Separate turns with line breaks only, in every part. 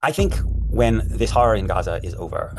I think when this horror in Gaza is over,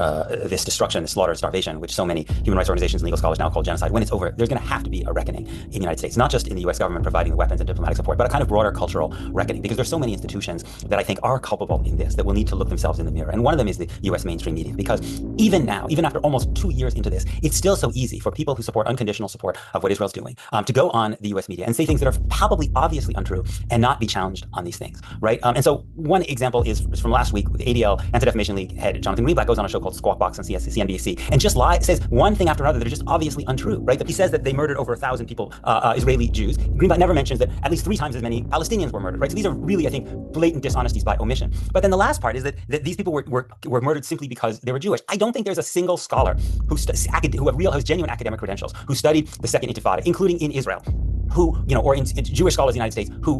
this destruction, this slaughter, starvation, which so many human rights organizations and legal scholars now call genocide, when it's over, there's going to have to be a reckoning in the United States, not just in the US government providing the weapons and diplomatic support, but a kind of broader cultural reckoning, because there's so many institutions that I think are culpable in this that will need to look themselves in the mirror. And one of them is the US mainstream media, because even now, even after almost 2 years into this, it's still so easy for people who support unconditional support of what Israel's doing to go on the US media and say things that are probably obviously untrue and not be challenged on these things, right? And so one example is from last week with the ADL, Anti-Defamation League head Jonathan Greenblatt goes on a show called Squawk Box on CNBC and just says one thing after another that are just obviously untrue, right? That he says that they murdered over 1,000 people, Israeli Jews. Greenblatt never mentions that at least 3 times as many Palestinians were murdered, right? So these are really, I think, blatant dishonesties by omission. But then the last part is that these people were murdered simply because they were Jewish. I don't think there's a single scholar who has genuine academic credentials, who studied the Second Intifada, including in Israel, who, or in Jewish scholars in the United States, who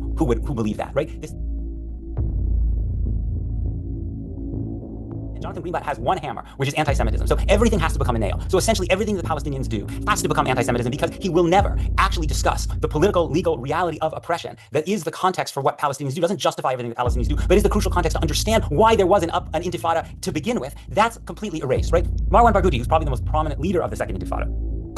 believe that, right? Jonathan Greenblatt has one hammer, which is anti-Semitism. So everything has to become a nail. So essentially everything the Palestinians do has to become anti-Semitism, because he will never actually discuss the political, legal reality of oppression that is the context for what Palestinians do. Doesn't justify everything that Palestinians do, but is the crucial context to understand why there was an intifada to begin with. That's completely erased, right? Marwan Barghouti, who's probably the most prominent leader of the Second Intifada,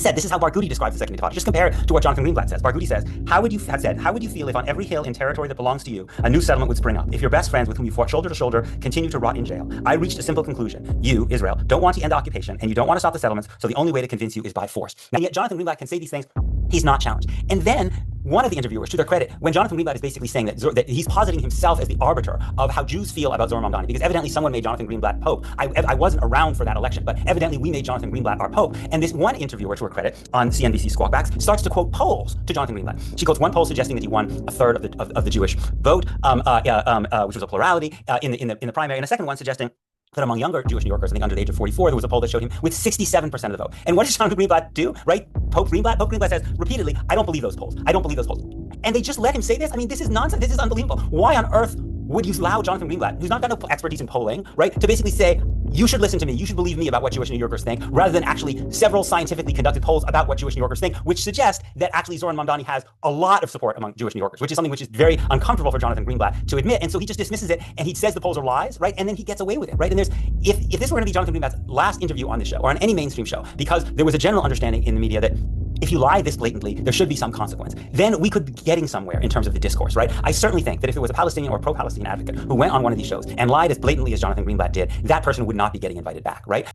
said, this is how Barghouti describes the Second Intifada. Just compare it to what Jonathan Greenblatt says. Barghouti says, how would you feel if on every hill in territory that belongs to you, a new settlement would spring up? If your best friends with whom you fought shoulder to shoulder continue to rot in jail? I reached a simple conclusion. You, Israel, don't want to end occupation, and you don't want to stop the settlements, so the only way to convince you is by force. And yet Jonathan Greenblatt can say these things. He's not challenged. And then one of the interviewers, to their credit, when Jonathan Greenblatt is basically saying that he's positing himself as the arbiter of how Jews feel about Zohar Mamdani, because evidently someone made Jonathan Greenblatt Pope. I wasn't around for that election, but evidently we made Jonathan Greenblatt our Pope. And this one interviewer, to her credit, on CNBC Squawkbacks, starts to quote polls to Jonathan Greenblatt. She quotes one poll suggesting that he won a third of the Jewish vote, which was a plurality in the primary, and a second one suggesting that among younger Jewish New Yorkers, I think under the age of 44, there was a poll that showed him with 67% of the vote. And what does Jonathan Greenblatt do, right? Pope Greenblatt says repeatedly, I don't believe those polls. I don't believe those polls. And they just let him say this? I mean, this is nonsense. This is unbelievable. Why on earth would you allow Jonathan Greenblatt, who's not got no expertise in polling, right, to basically say, you should listen to me, you should believe me about what Jewish New Yorkers think, rather than actually several scientifically conducted polls about what Jewish New Yorkers think, which suggest that actually Zohar Mamdani has a lot of support among Jewish New Yorkers, which is something which is very uncomfortable for Jonathan Greenblatt to admit. And so he just dismisses it, and he says the polls are lies, right? And then he gets away with it, right? And if this were going to be Jonathan Greenblatt's last interview on this show, or on any mainstream show, because there was a general understanding in the media that if you lie this blatantly, there should be some consequence, then we could be getting somewhere in terms of the discourse, right? I certainly think that if it was a Palestinian or pro-Palestinian advocate who went on one of these shows and lied as blatantly as Jonathan Greenblatt did, that person would not be getting invited back, right?